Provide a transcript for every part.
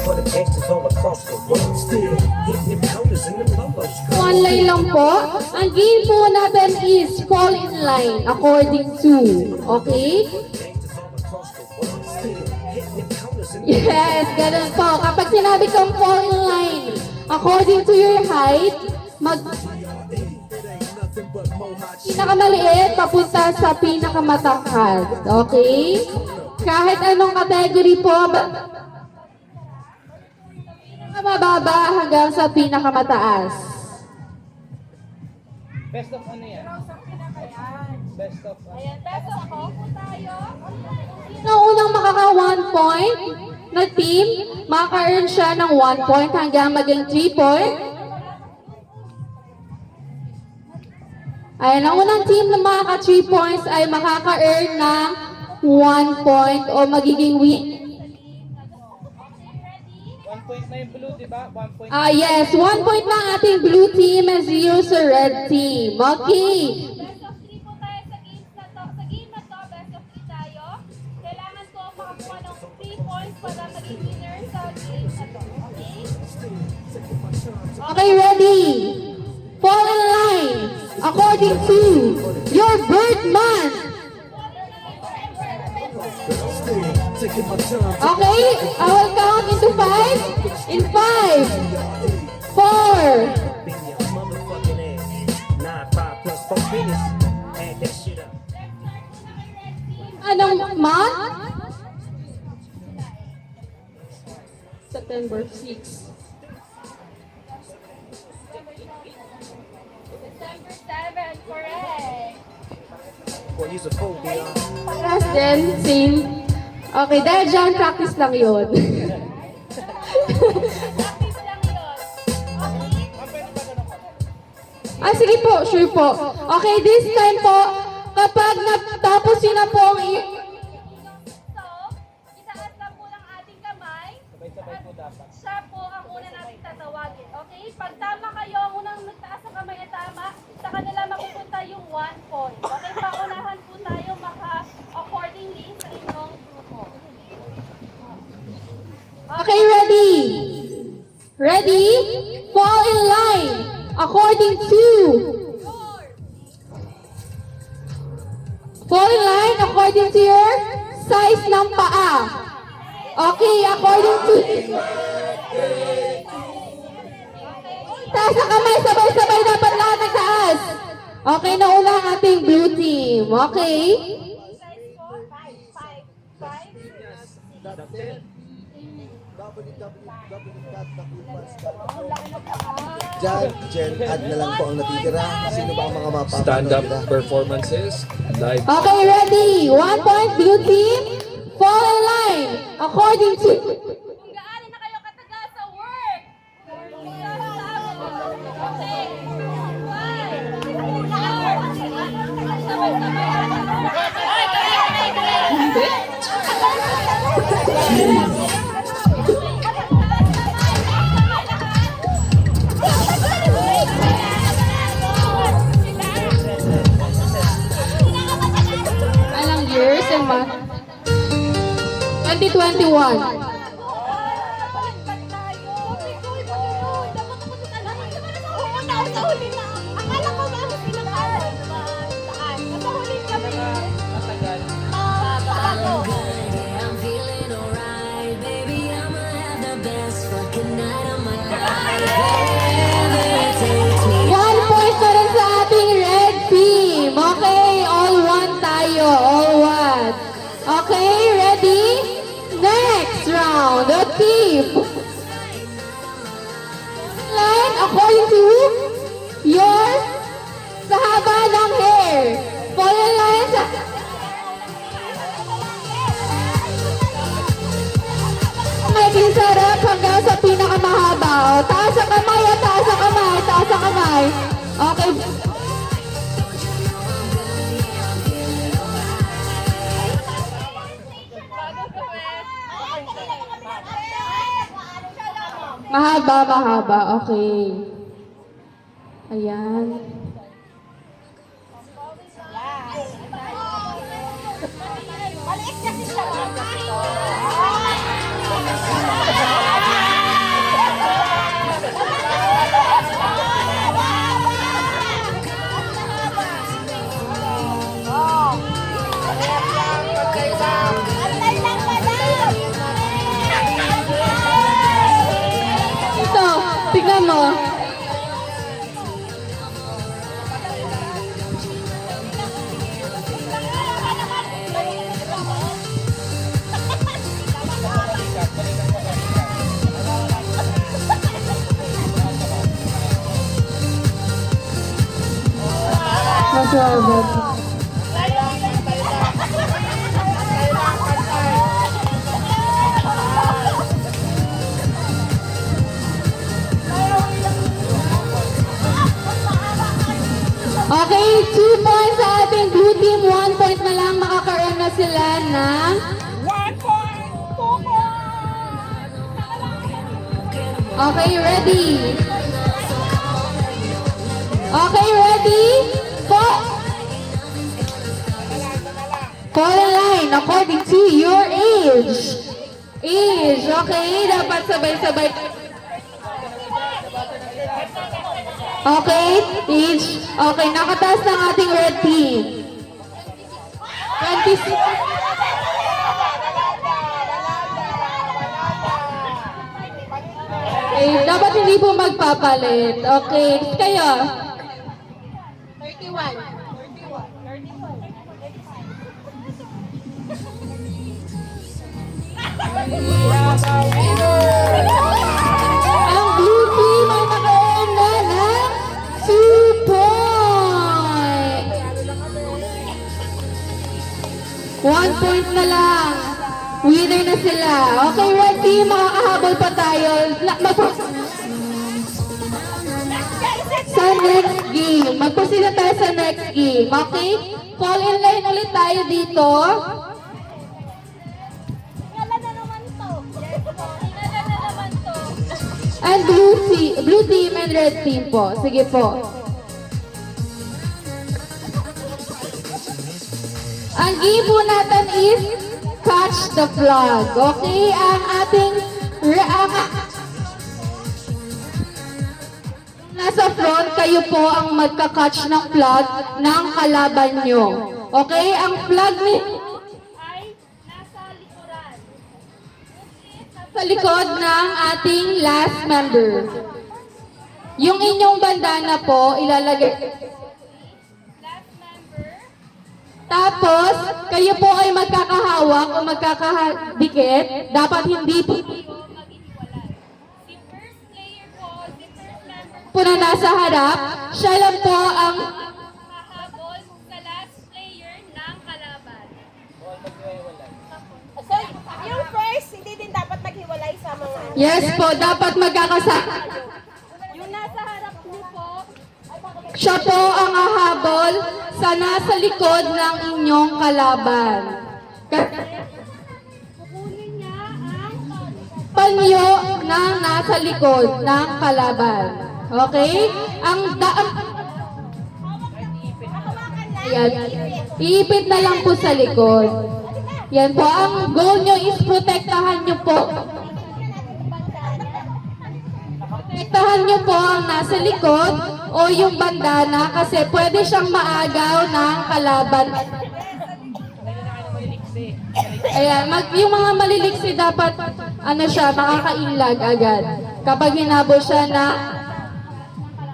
One line lang po. Ang game po natin is fall in line according to. Okay? Yes, ganun po. Kapag sinabi kong fall in line according to your height, pinakamaliit papunta sa pinakamatangkad. Okay? Kahit anong category po, mababa hanggang sa pinakamataas. Best of ano yan? Best of Ayan, best of ako po tayo. Sino ang unang makaka 1 point na team, maka-earn siya ng 1 point hanggang maging 3 point. Ayan, ang unang team na makaka 3 points ay makaka-earn ng 1 point o magiging win. 1 point na yung blue, di ba? 1 point. Yes, 1 point na ang ating blue team and 0 sa red team. Okay. Best of 3 po tayo sa games na to. Sa game na to, best of 3 tayo. Kailangan ko makakuha ng 3 points para maging winner sa game na to. Okay? Okay, ready? Fall in line according to your birth month. Okay, I will count into 5. In 5, 4, anong month? September 6. December 7, correct. Paras din, same. Okay, dahil dyan, practice lang yun. Practice lang yun. Okay? Sige po, sure po. Okay, this time po, kapag natapos yun na po ang So, itaas lang po ng ating kamay. Sabay-sabay po dapat. Siya po ang una natin tatawagin. Okay? Pag tama kayo, ang unang nagtaas ng kamay na tama, sa kanila mapupunta yung 1 point. Okay? Paunahan po tayo accordingly sa inyong grupo. Okay, ready? Ready? Fall in line according to. Fall in line according to your size ng paa. Okay, according to. Taas ang kamay, sabay-sabay dapat lahat nagtaas. Okay, nauna ang ating blue team. Okay? Size po, 5. Gen, add na lang po ang natitira. Sino ba ang mga mapapanood Stand-up nila? performances, live. Okay, ready? 1 point, blue team. Fall in line according to. Kung gaano na kayo katagal sa work. Okay. 2021. I'm feeling alright, baby. I'ma have the best fucking night of my life. Wherever it takes me. 1 point na rin sa ating red team. Okay, all one tayo. All one. Okay, ready? Next round. The team. Line according to your sa haba ng hair. Follow line sa... Maging sarap hanggang sa pinakamahaba. O, taas ang kamay, o, taas ang kamay, taas ang kamay. Okay. Mahaba, mahaba. Okay. Ayan. Maliit kasi siya. Okay, 2 points sa ating blue team. 1 point na lang makakaroon na sila ng 1 point! 2 points! Okay, ready? Okay, ready? Fall in line according to your age. Okay? Dapat sabay-sabay. Okay, age. Okay, nakataas ng ating red team. 26. Okay, dapat hindi po magpapalit. Okay, kayo. 31. Ang blue team ay nakaroon na ng 2 points. 1 point na lang. Winner na sila. Okay, red team, makakahabol pa tayo. Sa next game. Magproceed na tayo sa next game. Okay? Fall in line ulit tayo dito. And blue team and red team po. Sige po. Ang game po natin is catch the flag. Okay? Ang ating nasa front, kayo po ang magka-catch ng flag ng kalaban nyo. Okay? Ang flag ni Ay nasa likuran. sa likod ng ating last member. Yung inyong bandana po, ilalagay. Last member. Tapos, kayo po ay magkakahawak o magkakadikit. Dapat hindi po Maghihiwalay. Si first player po, si first member po na nasa harap. Siya lang po ang hahabol sa last player ng kalaban. So, yung first, hindi din dapat maghiwalay sa mga... yes po, dapat magkakasama. Yung nasa harap niyo po, Siya po ang hahabol sa nasa likod ng inyong kalaban. kukunin niya ang Panyo na nasa likod ng kalaban. Okay? Ayan. Iipit na lang po sa likod. Yan po. Ang goal nyo is protektahan nyo po. Protektahan nyo po ang nasa likod o yung bandana kasi pwede siyang maagaw ng kalaban. Ayan, yung mga maliliksi dapat ano siya, makakailag agad. Kapag hinabol siya na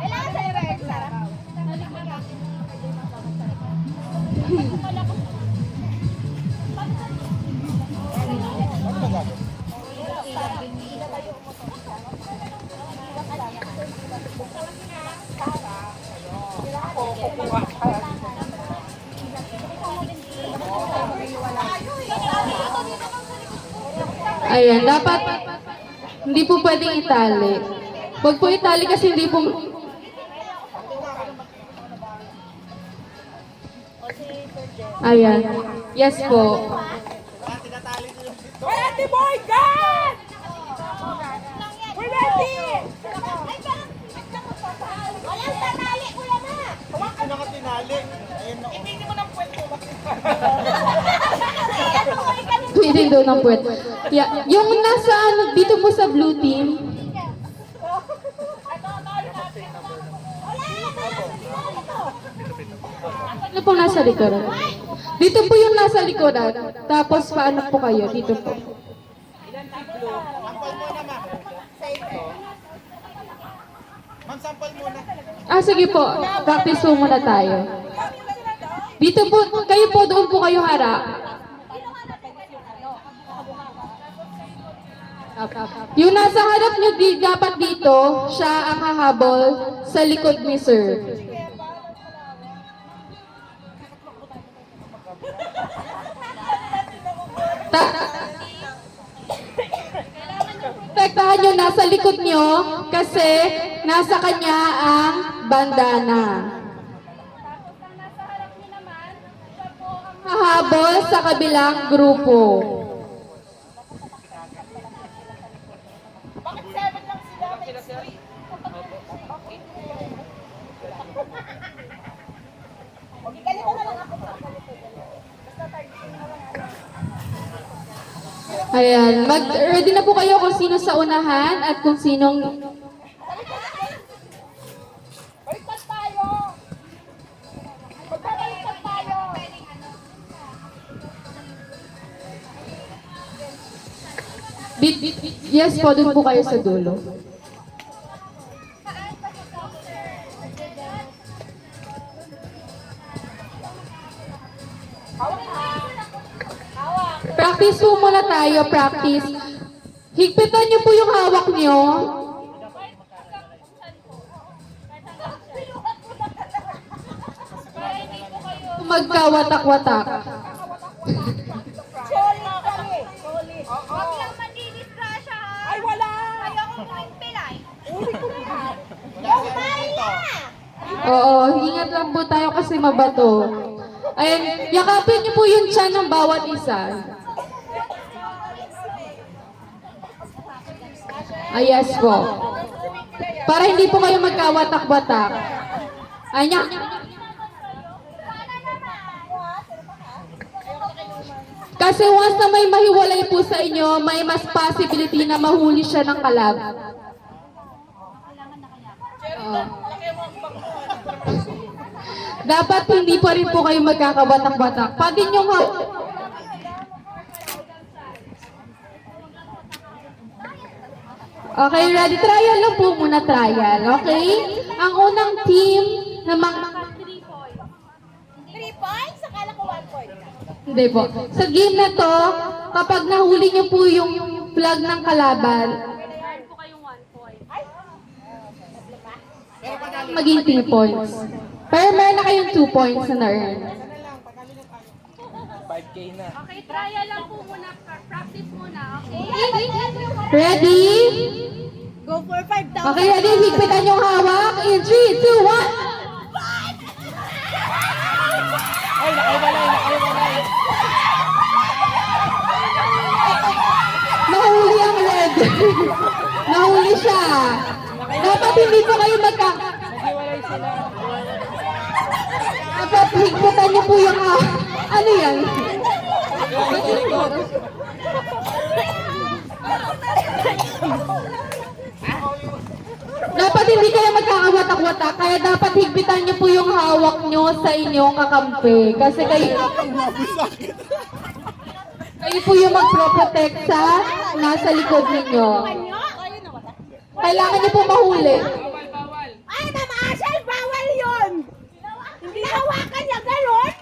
Kailangan sa direkta. ayan, dapat hindi po pwedeng itali. Huwag po itali kasi hindi po ayan. Yes po. Hoy, Ate Boy, God! We're ready! Walang tanali, kuya na! Hawakan na ka tinali. Ibigin mo ng kwento. Pwede daw ng puwet. Yeah. Yung nasa ano, dito po sa blue team, ano pong nasa likuran? Dito po yung nasa likuran. Tapos paano po kayo? Dito po. Sampal muna, ma. Ma'am, sampal muna. Ah, sige po. Practice po muna tayo. Dito po, kayo po, doon po kayo harap. Yung nasa harap nyo, dapat dito, siya ang hahabol sa likod ni sir. Tektahan nyo, nasa likod nyo kasi nasa kanya ang bandana. Tapos ang nasa harap niyo naman, siya po ang Hahabol sa kabilang grupo. Bakit 7 lang sila? May three. Okay, ganito na lang ako. Basta 13 na lang ako. Ayan, mag-ready na po kayo kung sino sa unahan at kung sinong... Baliktad tayo! Magbabaliktad tayo! Yes po, dun po kayo sa dulo. Practice po muna tayo, practice. Higpitan niyo po yung hawak niyo. Magkawatak-watak. Solid kami! Solid! Huwag lang madidisgrasya ha. Ay, wala! Ayoko ng pilay. Uli ko na yan! Yung Maya! Oo, ingat lang po tayo kasi mabato. Ayan, yakapin niyo po yung tiyan ng bawat isa. Yes po. Para hindi po kayo magkawatak-watak. Ayan. Kasi once na may mahiwalay po sa inyo, may mas possibility na mahuli siya ng kalab. Oo. Dapat hindi pa rin po kayo magkakabatak-batak. Pati nyo nga. Okay, ready? Trial lang po muna, trial. Okay? Ang unang team na 3 points? Akala ko 1 point. Hindi po. Sa game na to, kapag nahuli nyo po yung flag ng kalaban, Meron po kayong 1 point. maging 3 points. Pero meron na kayong 2 points na na-earn. 5K na. Okay, trial lang po muna. Practice muna, okay? Ready? Go for 5,000. Okay, ready? Higpitan yung hawak. In 3, 2, 1. Ay, nakaiwalay. Nahuli ang red. Nahuli siya. Dapat hindi po kayo Naghiwalay sila. Dapat higpitan niyo po yung ano yan? Dapat hindi kayo magkakawatak-watak, kaya dapat higpitan niyo po yung hawak niyo sa inyong kakampi. Kasi kayo po yung magpro-protect sa nasa likod ninyo. Kailangan niyo po mahuli. Ay, Ma'am Ashel, bawal yun! Hindi hawakan niya, gano'n?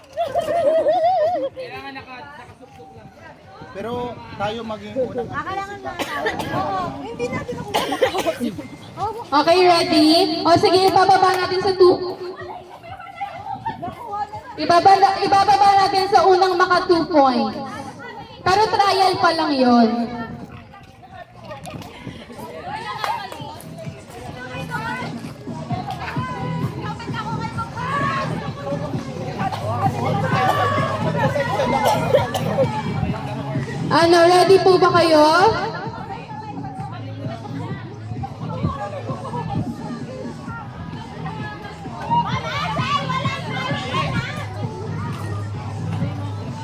Kailangan nakasuksok lang. Pero tayo maging unang Kailangan lang Oo, hindi natin ako Okay, ready? O sige, ibababa natin sa 2. Ibababa natin sa unang maka 2 points. Pero trial pa lang yon. Ano, ready po ba kayo?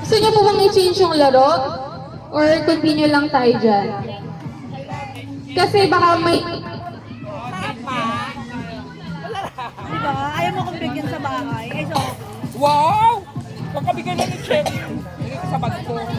Gusto niyo po bang i-change yung laro? Or continue lang tayo dyan? Kasi baka may... Diba? Ayaw mo kong bigyan sa bahay. Ay, so, Wow! Pagkabigay na ni Chef. Hindi ko sa bag ko.